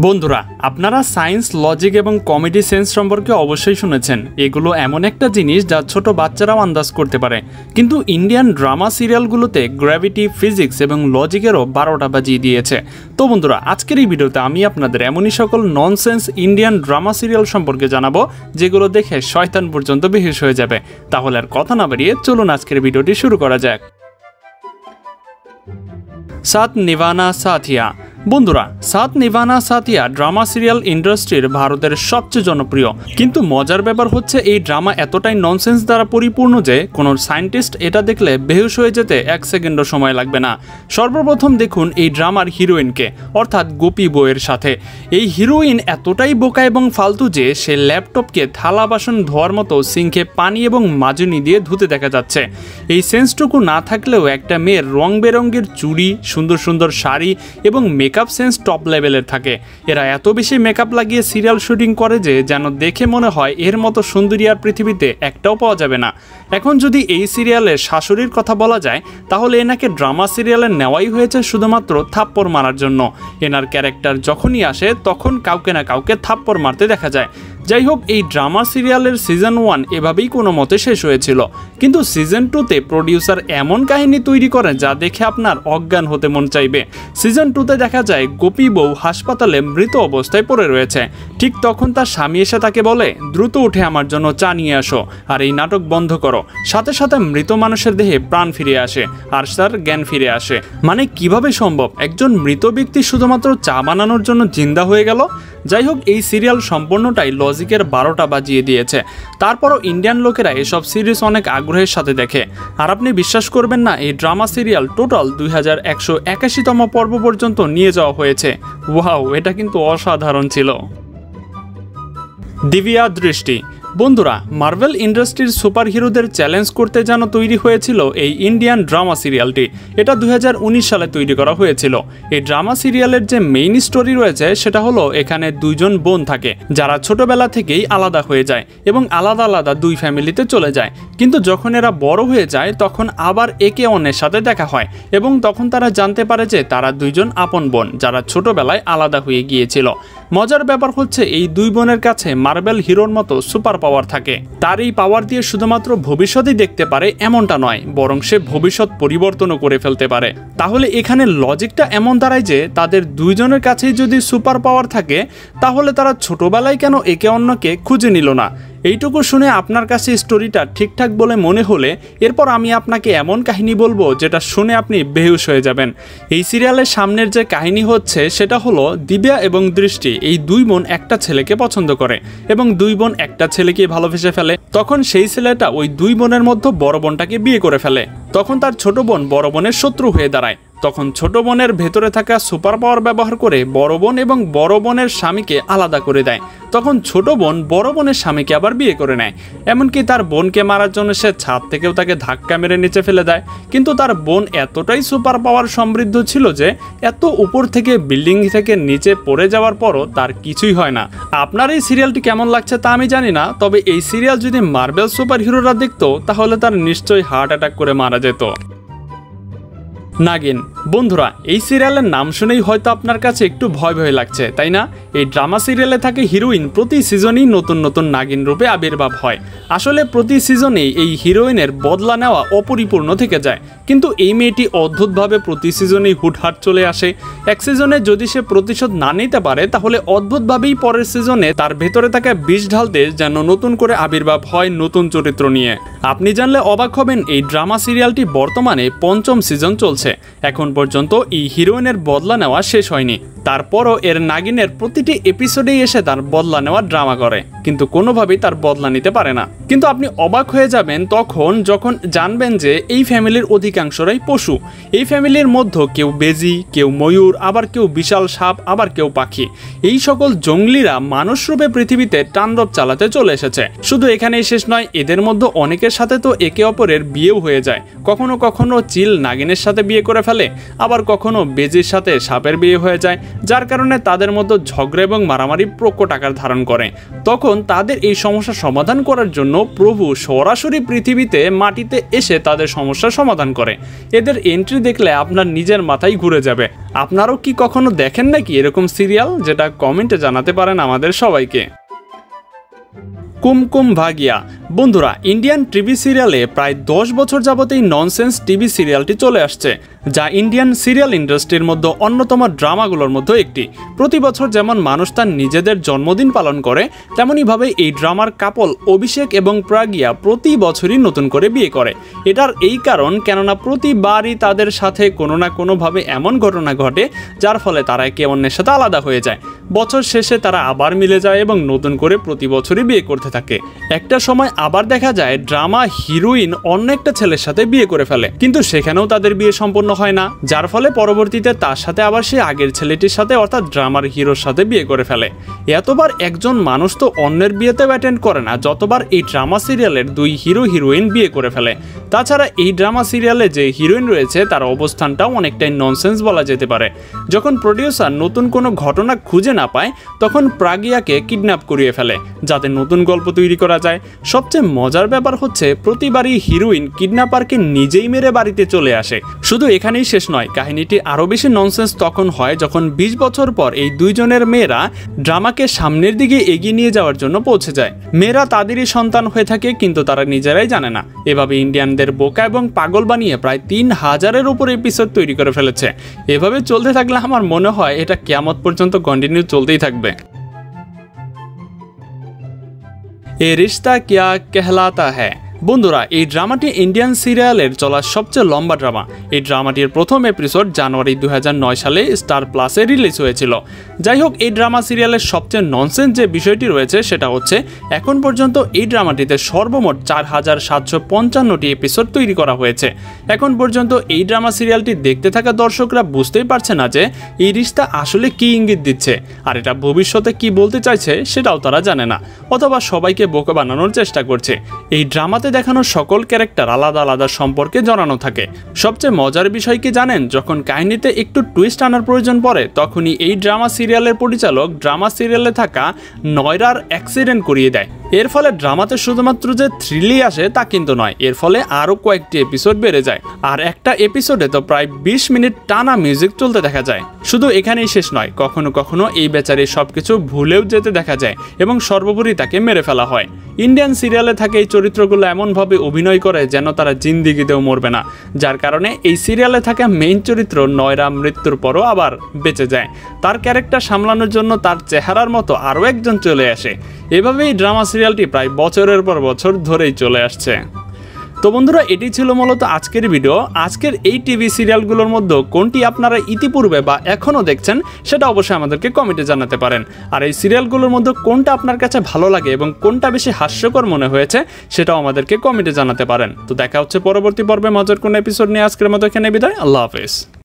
বন্ধুরা আপনারা science logic এবং কমেডি সেন্স সম্পর্কে অবশ্যই শুনেছেন। এগুলো এমন একটা জিনিস যা ছোট বাচ্চারাও আন্দাজ করতে পারে, কিন্তু ইন্ডিয়ান ড্রামা সিরিয়ালগুলোতে গ্র্যাভিটি, ফিজিক্স এবং লজিকেরও 12টা বাজিয়ে দিয়েছে। তো বন্ধুরা, আজকের এই ভিডিওতে আমি আপনাদের এমনই সকল ননসেন্স ইন্ডিয়ান ড্রামা সিরিয়াল সম্পর্কে জানাবো যেগুলো দেখে শয়তান পর্যন্ত বেহুশ হয়ে যাবে। তাহলে আর কথা না বাড়িয়ে চলুন আজকের ভিডিওটি শুরু করা যাক। সাত নিভানা সাথিয়া। বন্ধুরা, সাত নিভানা সাথিয়া ড্রামা সিরিয়াল ইন্ডাস্ট্রির ভারতের সবচেয়ে জনপ্রিয়, কিন্তু মজার ব্যাপার হচ্ছে এই ড্রামা এতটাই ননসেন্স দ্বারা পরিপূর্ণ যে কোনো সায়েন্টিস্ট এটা দেখলে বেহুশ হয়ে যেতে 1 সেকেন্ডও সময় লাগবে না। সর্বপ্রথম দেখুন এই ড্রামার হিরোইনকে, অর্থাৎ গোপী বউয়ের সাথে। এই হিরোইন এতটাই বোকা এবং ফালতু যে সে ল্যাপটপকে থালা বাসন ধোয়ার মতো সিঙ্কে পানি এবং মাজনি দিয়ে ধুতে দেখা যাচ্ছে। এই সেন্সটুকু না থাকলেও একটা মেয়ের রং বেরঙের চুড়ি, সুন্দর সুন্দর শাড়ি এবং মেকআপ সেন্স টপ লেভেলের থাকে। এরা এত বেশি মেকআপ লাগিয়ে সিরিয়াল শুটিং করে যে যেন দেখে মনে হয় এর মতো সুন্দরী আর পৃথিবীতে একটাও পাওয়া যাবে না। এখন যদি এই সিরিয়ালের শাশুড়ির কথা বলা যায়, তাহলে এনাকে ড্রামা সিরিয়ালে নেওয়াই হয়েছে শুধুমাত্র থাপ্পড় মারার জন্য। এনার ক্যারেক্টার যখনই আসে তখন কাউকে না কাউকে থাপ্পড় মারতে দেখা যায়। যাই হোক, এই ড্রামা সিরিয়ালের সিজন 1 এভাবেই কোনো মতে শেষ হয়েছিল, কিন্তু সিজন 2তে প্রডিউসার এমন কাহিনী তৈরি করেন যা দেখে আপনার অজ্ঞান হতে মন চাইবে। সিজন 2তে দেখা যায় গোপী বউ হাসপাতালে মৃত অবস্থায় পড়ে রয়েছে। ঠিক তখন তার স্বামী এসে তাকে বলে, দ্রুত উঠে আমার জন্য চা নিয়ে আসো আর এই নাটক বন্ধ করো। সাথে সাথে মৃত মানুষের দেহে প্রাণ ফিরে আসে আর তার জ্ঞান ফিরে আসে। মানে কিভাবে সম্ভব একজন মৃত ব্যক্তি শুধুমাত্র চা বানানোর জন্য জিন্দা হয়ে গেল? যাই হোক, এই সিরিয়াল সম্পূর্ণটাই লজিকের 12টা বাজিয়ে দিয়েছে। তারপরও ইন্ডিয়ান লোকেরা এসব সিরিজ অনেক আগ্রহের সাথে দেখে। আর আপনি বিশ্বাস করবেন না, এই ড্রামা সিরিয়াল টোটাল 2181তম পর্ব পর্যন্ত নিয়ে যাওয়া হয়েছে। ওয়াও, এটা কিন্তু অসাধারণ ছিল। দিব্যা দৃষ্টি। বন্ধুরা, মার্ভেল ইন্ডাস্ট্রির সুপার হিরোদের চ্যালেঞ্জ করতে যেন তৈরি হয়েছিল এই ইন্ডিয়ান ড্রামা সিরিয়ালটি। এটা 2019 সালে তৈরি করা হয়েছিল। এই ড্রামা সিরিয়ালের যে মেইন স্টোরি রয়েছে সেটা হলো এখানে দুইজন বোন থাকে যারা ছোটবেলা থেকেই আলাদা হয়ে যায় এবং আলাদা আলাদা দুই ফ্যামিলিতে চলে যায়। কিন্তু যখন এরা বড় হয়ে যায় তখন আবার একে অন্যের সাথে দেখা হয় এবং তখন তারা জানতে পারে যে তারা দুইজন আপন বোন যারা ছোটবেলায় আলাদা হয়ে গিয়েছিল। মজার ব্যাপার হচ্ছে এই দুই বোনের কাছে মার্বেল হিরোর মতো সুপার পাওয়ার থাকে। তার এই পাওয়ার দিয়ে শুধুমাত্র ভবিষ্যৎই দেখতে পারে এমনটা নয়, বরং সে ভবিষ্যৎ পরিবর্তনও করে ফেলতে পারে। তাহলে এখানে লজিকটা এমন দাঁড়ায় যে তাদের দুইজনের কাছেই যদি সুপার পাওয়ার থাকে, তাহলে তারা ছোটবেলায় কেন একে অন্যকে খুঁজে নিল না? এইটুকু শুনে আপনার কাছে স্টোরিটা ঠিকঠাক বলে মনে হলে এরপর আমি আপনাকে এমন কাহিনী বলবো যেটা শুনে আপনি বেহুশ হয়ে যাবেন। এই সিরিয়ালের সামনের যে কাহিনী হচ্ছে সেটা হলো দিব্যা এবং দৃষ্টি এই দুই বোন একটা ছেলেকে পছন্দ করে এবং দুই বোন একটা ছেলেকে ভালোবেসে ফেলে। তখন সেই ছেলেটা ওই দুই বোনের মধ্যে বড় বোনটাকে বিয়ে করে ফেলে। তখন তার ছোট বোন বড় বোনের শত্রু হয়ে দাঁড়ায়। তখন ছোট বোনের ভেতরে থাকা সুপার পাওয়ার ব্যবহার করে বড় বোন এবং বড় বোনের স্বামীকে আলাদা করে দেয়। তখন ছোট বোন বড় বোনের স্বামীকে আবার বিয়ে করে নেয়। এমনকি তার বোনকে মারার জন্য সে ছাদ থেকেও তাকে ধাক্কা মেরে নিচে ফেলে দেয়। কিন্তু তার বোন এতটাই সুপার পাওয়ার সমৃদ্ধ ছিল যে এত উপর থেকে বিল্ডিং থেকে নিচে পড়ে যাওয়ার পরও তার কিছুই হয় না। আপনার এই সিরিয়ালটি কেমন লাগছে তা আমি জানি না, তবে এই সিরিয়াল যদি মার্বেল সুপার হিরোরা দেখতো তাহলে তার নিশ্চয়ই হার্ট অ্যাটাক করে মারা যেত। নাগিন। বন্ধুরা, এই সিরিয়ালের নাম শুনেই হয়তো আপনার কাছে একটু ভয় ভয় লাগছে, তাই না? এই ড্রামা সিরিয়ালে থাকে হিরোইন প্রতি সিজনেই নতুন নতুন নাগিন রূপে আবির্ভাব হয়। আসলে প্রতি সিজনেই এই হিরোইনের বদলা নেওয়া অপরিপূর্ণ থেকে যায়, কিন্তু এই মেয়েটি অদ্ভুতভাবে প্রতি সিজনেই হুটহাট চলে আসে। এক সিজনে যদি সে প্রতিশোধ না নিতে পারে তাহলে অদ্ভুতভাবেই পরের সিজনে তার ভেতরে থাকা বিষ ঢালতে যেন নতুন করে আবির্ভাব হয় নতুন চরিত্র নিয়ে। আপনি জানলে অবাক হবেন, এই ড্রামা সিরিয়ালটি বর্তমানে 5ম সিজন চলছে। এখন পর্যন্ত এই হিরোইনের বদলা নেওয়া শেষ হয়নি। তারপরও এর নাগিনের প্রতিটি এপিসোডেই এসে তার বদলা নেওয়ার ড্রামা করে, কিন্তু কোনোভাবেই তার বদলা নিতে পারে না। কিন্তু আপনি অবাক হয়ে যাবেন যখন জানবেন যে এই ফ্যামিলির অধিকাংশরাই পশু। এই ফ্যামিলির মধ্যে কেউ বেজি, কেউ ময়ূর, আবার কেউ বিশাল সাপ, আবার কেউ পাখি। এই সকল জঙ্গলিরা মানুষ রূপে পৃথিবীতে তাণ্ডব চালাতে চলে এসেছে। শুধু এখানেই শেষ নয়, এদের মধ্যে অনেকের সাথে তো একে অপরের বিয়েও হয়ে যায়। কখনো কখনো চিল নাগিনের সাথে বিয়ে করে ফেলে, আবার কখনো বেজির সাথে সাপের বিয়ে হয়ে যায়, যার কারণে তাদের মধ্যে ঝগড়া এবং মারামারি প্রকট আকার ধারণ করে। তখন তাদের এই সমস্যা সমাধান করার জন্য প্রভু সরাসরি পৃথিবীতে মাটিতে এসে তাদের সমস্যার সমাধান করে। এদের এন্ট্রি দেখলে আপনার নিজের মাথায় ঘুরে যাবে। আপনারাও কি কখনো দেখেন নাকি এরকম সিরিয়াল? যেটা কমেন্টে জানাতে পারেন আমাদের সবাইকে। কুমকুম ভাগিয়া। বন্ধুরা, ইন্ডিয়ান টিভি সিরিয়ালে প্রায় 10 বছর যাবত এই ননসেন্স টিভি সিরিয়ালটি চলে আসছে, যা ইন্ডিয়ান সিরিয়াল ইন্ডাস্ট্রির মধ্যে অন্যতম ড্রামাগুলোর মধ্যে একটি। প্রতি বছর যেমন মানুষ তার নিজেদের জন্মদিন পালন করে, তেমনইভাবে এই ড্রামার কাপল অভিষেক এবং প্রাগিয়া প্রতি বছরই নতুন করে বিয়ে করে। এটার এই কারণ, কেননা প্রতিবারই তাদের সাথে কোনো না কোনোভাবে এমন ঘটনা ঘটে যার ফলে তারা একে অন্যের সাথে আলাদা হয়ে যায়। বছর শেষে তারা আবার মিলে যায় এবং নতুন করে প্রতি বছরই বিয়ে করতে থাকে। একটা সময় আবার দেখা যায় ড্রামা হিরোইন অন্য একটা ছেলের সাথে বিয়ে করে ফেলে, কিন্তু সেখানেও তাদের বিয়ে সম্পন্ন হয় না, যার ফলে পরবর্তীতে তার সাথে আবার সে আগের ছেলেটির সাথে অর্থাৎ ড্রামার হিরোর সাথে বিয়ে করে ফেলে। এতবার একজন মানুষ তো অন্যের বিয়েতেও অ্যাটেন্ড করে না যতবার এই ড্রামা সিরিয়ালের 2 হিরো হিরোইন বিয়ে করে ফেলে। তাছাড়া এই ড্রামা সিরিয়ালে যে হিরোইন রয়েছে তার অবস্থানটাও অনেকটাই ননসেন্স বলা যেতে পারে। যখন প্রডিউসার নতুন কোনো ঘটনা খুঁজে না পায়, তখন প্রাগিয়াকে কিডন্যাপ করিয়ে ফেলে যাতে নতুন গল্প তৈরি করা যায়। সবচেয়ে মজার ব্যাপার হচ্ছে প্রতিবারই হিরোইন কিডন্যাপারকে নিজেই মেরে বাড়িতে চলে আসে। শুধু এখানেই শেষ নয়, কাহিনীটি আরও বেশি ননসেন্স তখন হয় যখন 20 বছর পর এই দুইজনের মেয়েরা ড্রামাকে সামনের দিকে এগিয়ে নিয়ে যাওয়ার জন্য পৌঁছে যায়। মেয়েরা তাদেরই সন্তান হয়ে থাকে, কিন্তু তারা নিজেরাই জানে না। এভাবে ইন্ডিয়ানদের বোকা এবং পাগল বানিয়ে প্রায় 3000-এর উপর এপিসোড তৈরি করে ফেলেছে। এভাবে চলতে থাকলে আমার মনে হয় এটা কিয়ামত পর্যন্ত কন্টিনিউ চলতেই থাকবে। এ রিশতা কিয়া কেহলাতা হ্যায়। বন্ধুরা, এই ড্রামাটি ইন্ডিয়ান সিরিয়ালের চলা সবচেয়ে লম্বা ড্রামা। এই ড্রামাটির প্রথম এপিসোড জানুয়ারি 2009 সালে স্টার প্লাসে রিলিজ হয়েছিল। যাই হোক, এই ড্রামা সিরিয়ালের সবচেয়ে ননসেন্স যে বিষয়টি রয়েছে সেটা হচ্ছে এখন পর্যন্ত এই ড্রামাটিতে সর্বমোট 4755টি এপিসোড তৈরি করা হয়েছে। এখন পর্যন্ত এই ড্রামা সিরিয়ালটি দেখতে থাকা দর্শকরা বুঝতেই পারছে না যে এই রিশতা আসলে কি ইঙ্গিত দিচ্ছে, আর এটা ভবিষ্যতে কি বলতে চাইছে সেটাও তারা জানে না, অথবা সবাইকে বোকা বানানোর চেষ্টা করছে। এই ড্রামাতে দেখানো সকল ক্যারেক্টার আলাদা আলাদা সম্পর্কে জড়ানো থাকে। সবচেয়ে মজার বিষয় কি জানেন? যখন কাহিনীতে একটু টুইস্ট আনার প্রয়োজন পড়ে, তখনই এই ড্রামা সিরিয়ালের পরিচালক ড্রামা সিরিয়ালে থাকা নয়রার অ্যাক্সিডেন্ট করিয়ে দেয়। এর ফলে ড্রামাতে শুধুমাত্র যে থ্রিলই আসে তা কিন্তু নয়, এর ফলে আরও কয়েকটি এপিসোড বেড়ে যায়। আর একটা এপিসোডে তো প্রায় 20 মিনিট টানা মিউজিক চলতে দেখা যায়। শুধু এখানেই শেষ নয়, কখনো কখনো এই বেচারি সবকিছু ভুলেও যেতে দেখা যায় এবং সর্বোপরি তাকে মেরে ফেলা হয়। ইন্ডিয়ান সিরিয়ালে থাকে এই চরিত্রগুলো এমনভাবে অভিনয় করে যেন তারা জিন্দিগিতেও মরবে না, যার কারণে এই সিরিয়ালে থাকা মেইন চরিত্র নয়রা মৃত্যুর পরও আবার বেঁচে যায়। তার ক্যারেক্টার সামলানোর জন্য তার চেহারার মতো আরও একজন চলে আসে। এভাবেই ড্রামা সিরিয়ালটি প্রায় বছরের পর বছর ধরেই চলে আসছে। তো বন্ধুরা, এটি ছিল মূলত আজকের ভিডিও। আজকের এই টিভি সিরিয়ালগুলোর মধ্যে কোনটি আপনারা ইতিপূর্বে বা এখনও দেখছেন সেটা অবশ্যই আমাদেরকে কমেন্টে জানাতে পারেন। আর এই সিরিয়ালগুলোর মধ্যে কোনটা আপনার কাছে ভালো লাগে এবং কোনটা বেশি হাস্যকর মনে হয়েছে সেটাও আমাদেরকে কমেন্টে জানাতে পারেন। তো দেখা হচ্ছে পরবর্তী পর্বে মজার কোনো এপিসোড নিয়ে। আজকের মতো এখানে বিদায়। আল্লাহ হাফেজ।